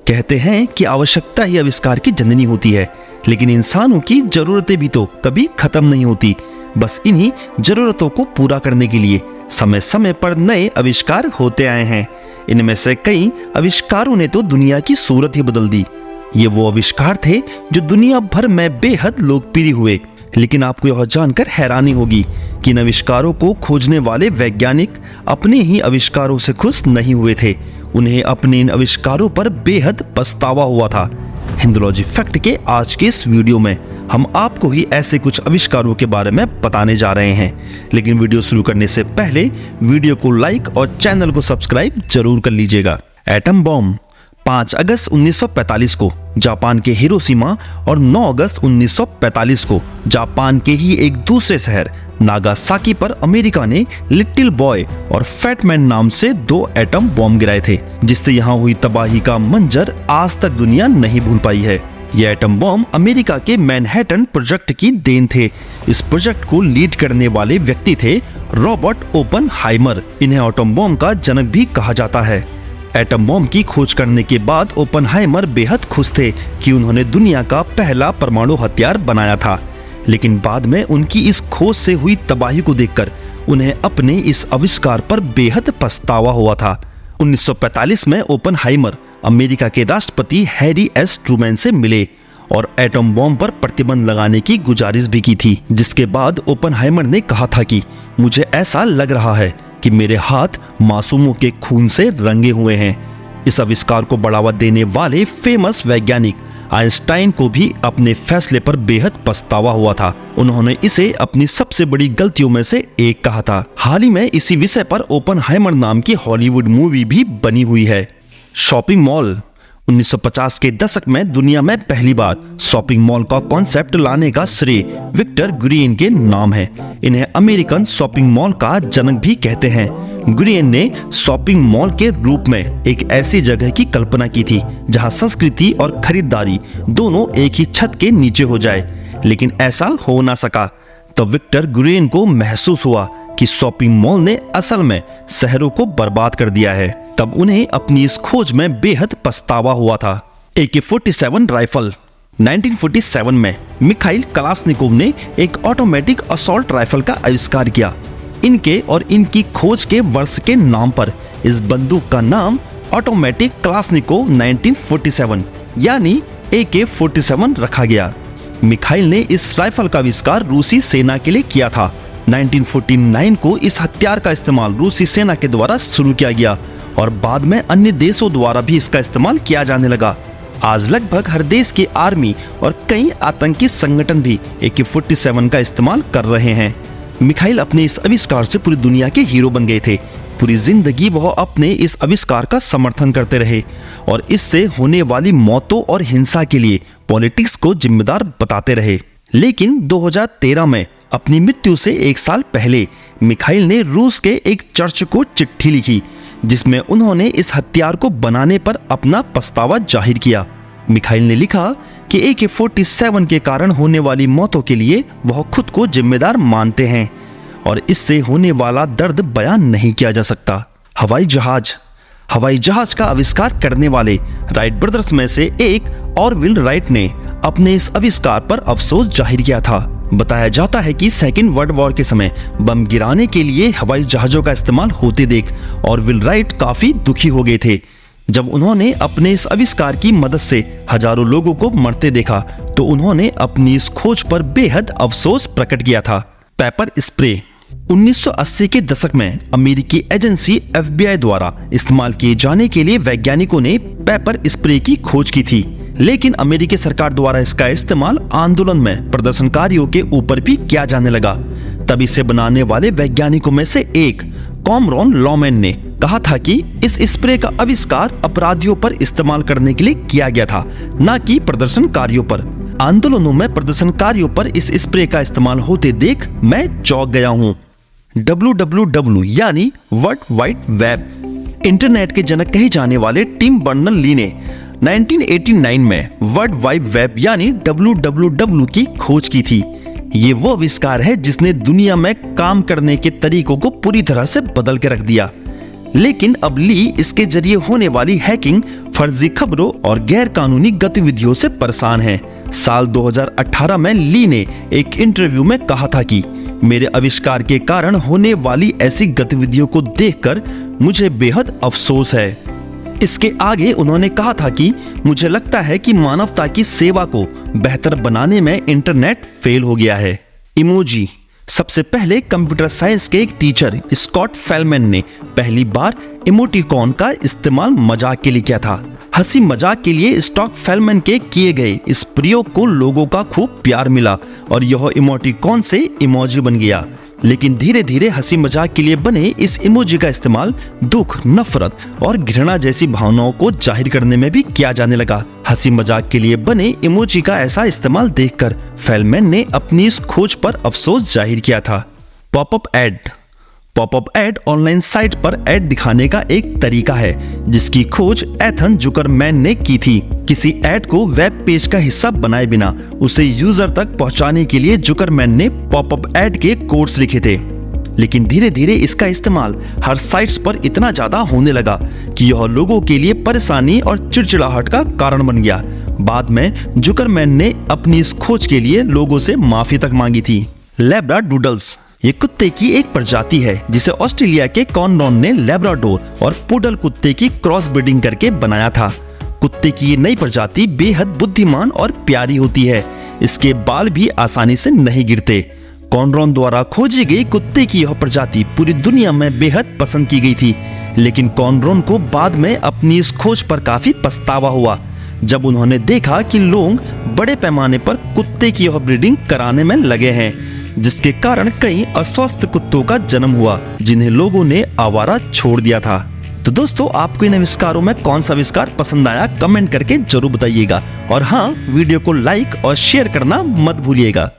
कहते हैं कि आवश्यकता ही आविष्कार की जननी होती है, लेकिन इंसानों की जरूरतें भी तो कभी खत्म नहीं होती। बस इन्हीं जरूरतों को पूरा करने के लिए समय समय पर नए आविष्कार होते आए हैं। इनमें से कई आविष्कारों ने तो दुनिया की सूरत ही बदल दी। ये वो आविष्कार थे जो दुनिया भर में बेहद लोकप्रिय हुए। लेकिन आपको यह जानकर हैरानी होगी कि इन आविष्कारों को खोजने वाले वैज्ञानिक अपने ही आविष्कारों से खुश नहीं हुए थे। उन्हें अपने इन आविष्कारों पर बेहद पछतावा हुआ था। हिंदुलॉजी फैक्ट के आज के इस वीडियो में हम आपको ही ऐसे कुछ आविष्कारों के बारे में बताने जा रहे हैं। लेकिन वीडियो शुरू करने से पहले वीडियो को लाइक और चैनल को सब्सक्राइब जरूर कर लीजिएगा। एटम बॉम्ब 5 अगस्त 1945 को जापान के हिरोशिमा और 9 अगस्त 1945 को जापान के ही एक दूसरे शहर नागासाकी पर अमेरिका ने लिटिल बॉय और फैट मैन नाम से 2 एटम बॉम्ब गिराए थे, जिससे यहाँ हुई तबाही का मंजर आज तक दुनिया नहीं भूल पाई है। ये एटम बॉम्ब अमेरिका के मैनहट्टन प्रोजेक्ट की देन थे। इस प्रोजेक्ट को लीड करने वाले व्यक्ति थे रॉबर्ट ओपनहाइमर। इन्हें एटम बॉम्ब का जनक भी कहा जाता है। एटम बॉम्ब की खोज करने के बाद ओपनहाइमर बेहद खुश थे कि उन्होंने दुनिया का पहला परमाणु हथियार बनाया था। लेकिन बाद में उनकी इस खोज से हुई तबाही को देखकर उन्हें अपने इस आविष्कार पर बेहद पछतावा हुआ था। 1945 में ओपनहाइमर अमेरिका के राष्ट्रपति हैरी एस ट्रूमैन से मिले और एटम बॉम्ब पर प्रतिबंध लगाने की गुजारिश भी की थी। जिसके बाद ओपनहाइमर ने कहा था कि मुझे ऐसा लग रहा है कि मेरे हाथ मासूमों के खून से रंगे हुए हैं। इस आविष्कार को बढ़ावा देने वाले फेमस वैज्ञानिक आइंस्टाइन को भी अपने फैसले पर बेहद पछतावा हुआ था। उन्होंने इसे अपनी सबसे बड़ी गलतियों में से एक कहा था। हाल ही में इसी विषय पर ओपनहाइमर नाम की हॉलीवुड मूवी भी बनी हुई है। शॉपिंग मॉल 1950 के दशक में दुनिया में पहली बार शॉपिंग मॉल का कॉन्सेप्ट लाने का श्रेय विक्टर गुरियन के नाम है। इन्हें अमेरिकन शॉपिंग मॉल का जनक भी कहते हैं। गुरियन ने शॉपिंग मॉल के रूप में एक ऐसी जगह की कल्पना की थी जहां संस्कृति और खरीदारी दोनों एक ही छत के नीचे हो जाए, लेकिन ऐसा हो ना सका। तो विक्टर गुरियन को महसूस हुआ कि शॉपिंग मॉल ने असल में शहरों को बर्बाद कर दिया है। तब उन्हें अपनी इस खोज में बेहद पछतावा हुआ था। AK-47 राइफल 1947 में मिखाइल कलाश्निकोव ने एक ऑटोमेटिक असॉल्ट राइफल का आविष्कार किया। इनके और इनकी खोज के वर्ष के नाम पर इस बंदूक का नाम ऑटोमेटिक कलाश्निकोव 1947 यानी AK-47 रखा गया। मिखाइल ने इस राइफल का आविष्कार रूसी सेना के लिए किया था। 1949 को इस हथियार का इस्तेमाल रूसी सेना के द्वारा शुरू किया गया और बाद में अन्य देशों द्वारा भी इसका इस्तेमाल किया जाने लगा। आज लगभग हर देश की आर्मी और कई आतंकी संगठन भी AK-47 का इस्तेमाल कर रहे हैं। मिखाइल अपने इस आविष्कार से पूरी दुनिया के हीरो बन गए थे। पूरी जिंदगी वह अपने इस आविष्कार का समर्थन करते रहे और इससे होने वाली मौतों और हिंसा के लिए पॉलिटिक्स को जिम्मेदार बताते रहे। लेकिन 2013 में अपनी मृत्यु से 1 साल पहले मिखाइल ने रूस के एक चर्च को चिट्ठी लिखी, जिसमें उन्होंने इस हथियार को बनाने पर अपना पछतावा जाहिर किया। मिखाइल ने लिखा कि AK-47 के कारण होने वाली मौतों के लिए वह खुद को जिम्मेदार मानते हैं और इससे होने वाला दर्द बयान नहीं किया जा सकता। हवाई जहाज का आविष्कार करने वाले राइट ब्रदर्स में से एक ऑरविल राइट ने अपने इस आविष्कार पर अफसोस जाहिर किया था। बताया जाता है कि सेकेंड वर्ल्ड वॉर के समय बम गिराने के लिए हवाई जहाजों का इस्तेमाल होते देख ऑरविल राइट काफी दुखी हो गए थे। जब उन्होंने अपने इस आविष्कार की मदद से हजारों लोगों को मरते देखा तो उन्होंने अपनी इस खोज पर बेहद अफसोस प्रकट किया था। पेपर स्प्रे 1980 के दशक में अमेरिकी एजेंसी FBI द्वारा इस्तेमाल किए जाने के लिए वैज्ञानिकों ने पेपर स्प्रे की खोज की थी, लेकिन अमेरिकी सरकार द्वारा इसका इस्तेमाल आंदोलन में प्रदर्शनकारियों के ऊपर भी किया जाने लगा। तब इसे बनाने वाले वैज्ञानिकों में से एक कॉमरॉन लॉमैन ने कहा था कि इस स्प्रे का आविष्कार अपराधियों पर इस्तेमाल करने के लिए किया गया था, न कि प्रदर्शनकारियों पर। आंदोलनों में प्रदर्शनकारियों पर इस स्प्रे का इस्तेमाल होते देख मैं चौंक गया हूँ। WWW यानी वर्ल्ड वाइड वेब। इंटरनेट के जनक कहे जाने वाले टिम बर्नर्स-ली ने 1989 में वर्ल्ड वाइड वेब यानी WWW की खोज की थी। ये वो आविष्कार है जिसने दुनिया में काम करने के तरीकों को पूरी तरह से बदल के रख दिया। लेकिन अब ली इसके जरिए होने वाली हैकिंग फर्जी खबरों और गैर कानूनी गतिविधियों से परेशान हैं। साल 2018 में ली ने एक इंटरव्यू में कहा था कि मेरे आविष्कार के कारण होने वाली ऐसी गतिविधियों को देखकर मुझे बेहद अफसोस है। इसके आगे उन्होंने कहा था कि मुझे लगता है कि मानवता की सेवा को बेहतर बनाने में इंटरनेट फेल हो गया है। इमोजी। सबसे पहले कंप्यूटर साइंस के एक टीचर स्कॉट फेलमैन ने पहली बार इमोटिकॉन का इस्तेमाल मजाक के लिए किया था। हंसी मजाक के लिए स्कॉट फेलमैन के किए गए इस प्रयोग को लोगों का खूब प्यार मिला और यह इमोटिकॉन से इमोजी बन गया। लेकिन धीरे धीरे हंसी मजाक के लिए बने इस इमोजी का इस्तेमाल दुख, नफरत और घृणा जैसी भावनाओं को जाहिर करने में भी किया जाने लगा। हंसी मजाक के लिए बने इमोजी का ऐसा इस्तेमाल देखकर फेलमैन ने अपनी इस खोज पर अफसोस जाहिर किया था। Popup add. Popup add online site पर ऐड दिखाने का एक तरीका है जिसकी खोज एथन जुकरमैन ने की थी। किसी ऐड को वेब पेज का हिस्सा बनाए बिना उसे यूजर तक पहुंचाने के लिए जुकरमैन ने पॉपअप ऐड के कोड्स लिखे थे। लेकिन धीरे धीरे इसका इस्तेमाल हर साइट्स पर इतना ज्यादा होने लगा कि यह लोगों के लिए परेशानी और चिड़चिड़ाहट का कारण बन गया। बाद में जुकरमैन ने अपनी इस खोज के लिए लोगों से माफी तक मांगी थी। लैब्राडूडल्स। ये कुत्ते की एक प्रजाति है जिसे ऑस्ट्रेलिया के कॉनरॉन ने लैब्राडोर और पुडल कुत्ते की क्रॉस ब्रीडिंग करके बनाया था। कुत्ते की ये नई प्रजाति बेहद बुद्धिमान और प्यारी होती है। इसके बाल भी आसानी से नहीं गिरते। कॉनरॉन द्वारा खोजी गई कुत्ते की यह प्रजाति पूरी दुनिया में बेहद पसंद की गई थी। लेकिन कॉनरॉन को बाद में अपनी इस खोज पर काफी पछतावा हुआ जब उन्होंने देखा कि लोग बड़े पैमाने पर कुत्ते की यह ब्रीडिंग कराने में लगे हैं, जिसके कारण कई अस्वस्थ कुत्तों का जन्म हुआ जिन्हें लोगों ने आवारा छोड़ दिया था। तो दोस्तों, आपको इन आविष्कारों में कौन सा आविष्कार पसंद आया कमेंट करके जरूर बताइएगा और हाँ, वीडियो को लाइक और शेयर करना मत भूलिएगा।